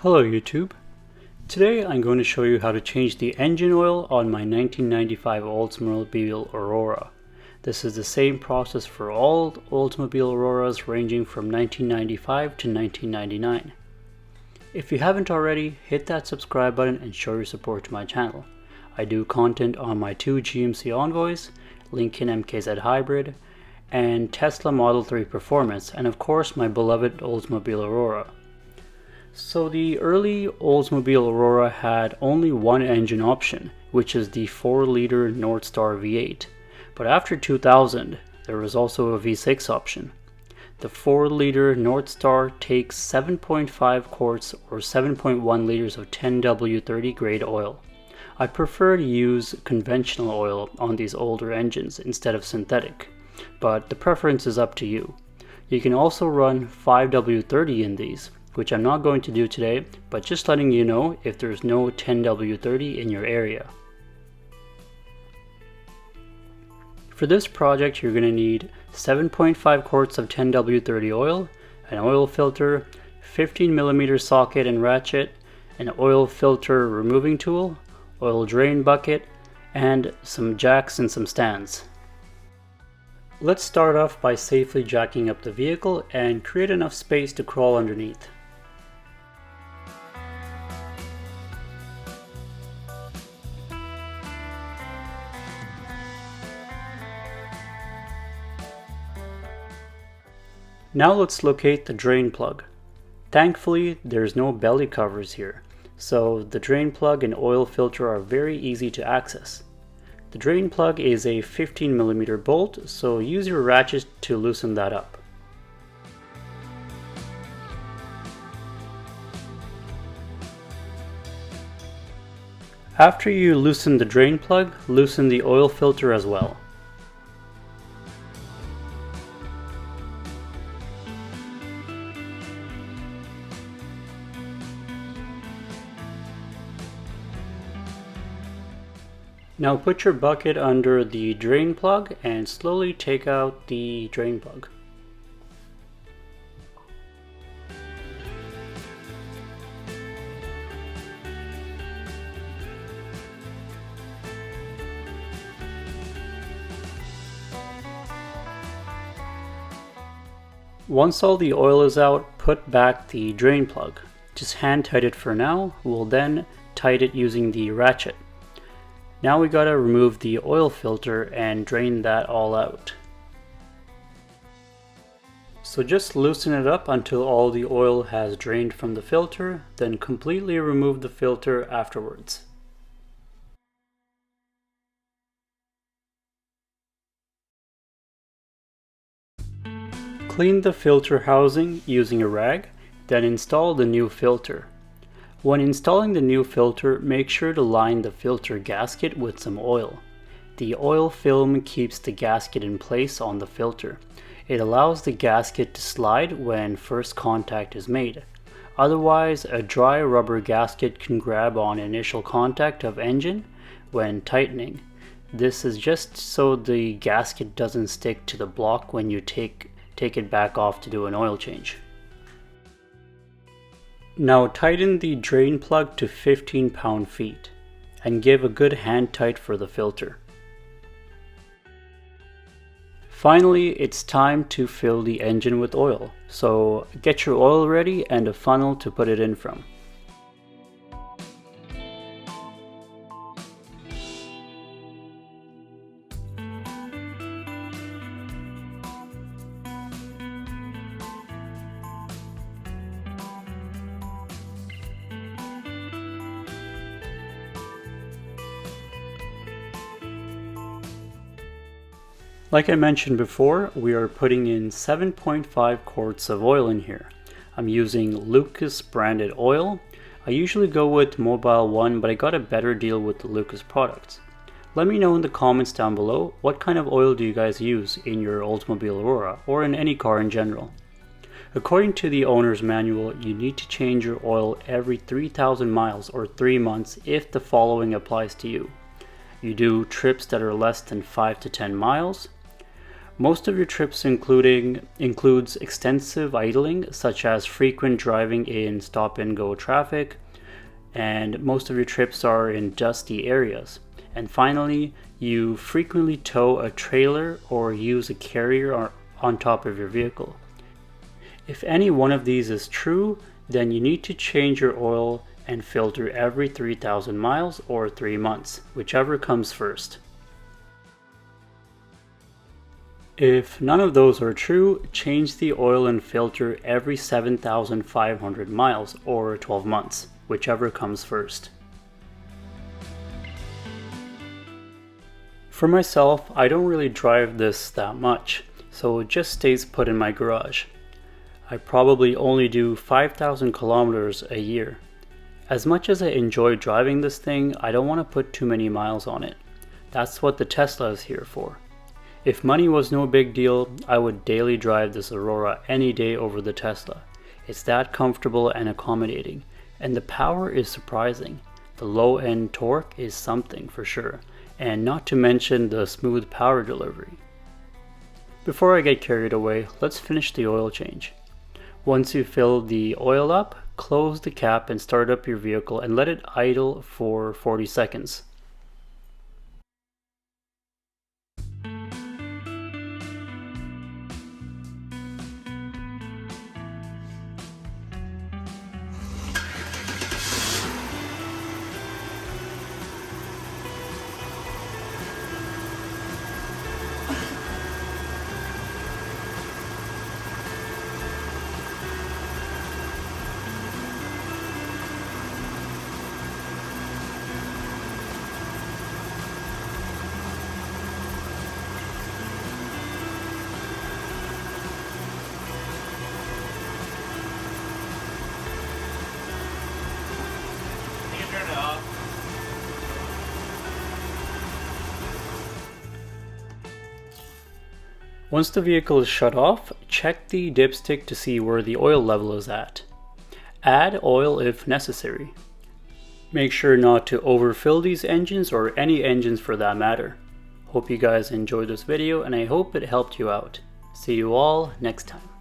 Hello YouTube. Today I'm going to show you how to change the engine oil on my 1995 Oldsmobile Aurora. This is the same process for all Oldsmobile Auroras ranging from 1995 to 1999. If you haven't already, hit that subscribe button and show your support to my channel. I do content on my two GMC Envoys, Lincoln MKZ Hybrid, and Tesla Model 3 Performance, and of course my beloved Oldsmobile Aurora. So the early Oldsmobile Aurora had only one engine option, which is the 4-liter Northstar V8. But after 2000, there was also a V6 option. The 4-liter Northstar takes 7.5 quarts or 7.1 liters of 10W30 grade oil. I prefer to use conventional oil on these older engines instead of synthetic, but the preference is up to you. You can also run 5W30 in these, which I'm not going to do today, but just letting you know if there's no 10W30 in your area. For this project, you're going to need 7.5 quarts of 10W30 oil, an oil filter, 15mm socket and ratchet, an oil filter removing tool, oil drain bucket, and some jacks and some stands. Let's start off by safely jacking up the vehicle and create enough space to crawl underneath. Now let's locate the drain plug. Thankfully, there's no belly covers here, so the drain plug and oil filter are very easy to access. The drain plug is a 15mm bolt, so use your ratchet to loosen that up. After you loosen the drain plug, loosen the oil filter as well. Now put your bucket under the drain plug and slowly take out the drain plug. Once all the oil is out, put back the drain plug. Just hand tight it for now. We'll then tight it using the ratchet. Now we gotta remove the oil filter and drain that all out. So just loosen it up until all the oil has drained from the filter, then completely remove the filter afterwards. Clean the filter housing using a rag, then install the new filter. When installing the new filter, make sure to line the filter gasket with some oil. The oil film keeps the gasket in place on the filter. It allows the gasket to slide when first contact is made. Otherwise, a dry rubber gasket can grab on initial contact of engine when tightening. This is just so the gasket doesn't stick to the block when you take it back off to do an oil change. Now tighten the drain plug to 15 pound-feet and give a good hand tight for the filter. Finally, it's time to fill the engine with oil, so get your oil ready and a funnel to put it in from. Like I mentioned before, we are putting in 7.5 quarts of oil in here. I'm using Lucas branded oil. I usually go with Mobile One, but I got a better deal with the Lucas products. Let me know in the comments down below, what kind of oil do you guys use in your Oldsmobile Aurora or in any car in general? According to the owner's manual, you need to change your oil every 3,000 miles or 3 months if the following applies to you. You do trips that are less than 5 to 10 miles, Most of your trips includes extensive idling, such as frequent driving in stop-and-go traffic, and most of your trips are in dusty areas. And finally, you frequently tow a trailer or use a carrier on top of your vehicle. If any one of these is true, then you need to change your oil and filter every 3,000 miles or 3 months, whichever comes first. If none of those are true, change the oil and filter every 7,500 miles or 12 months, whichever comes first. For myself, I don't really drive this that much, so it just stays put in my garage. I probably only do 5,000 kilometers a year. As much as I enjoy driving this thing, I don't want to put too many miles on it. That's what the Tesla is here for. If money was no big deal, I would daily drive this Aurora any day over the Tesla. It's that comfortable and accommodating, and the power is surprising. The low-end torque is something for sure, and not to mention the smooth power delivery. Before I get carried away, let's finish the oil change. Once you fill the oil up, close the cap and start up your vehicle and let it idle for 40 seconds. Once the vehicle is shut off, check the dipstick to see where the oil level is at. Add oil if necessary. Make sure not to overfill these engines or any engines for that matter. Hope you guys enjoyed this video and I hope it helped you out. See you all next time.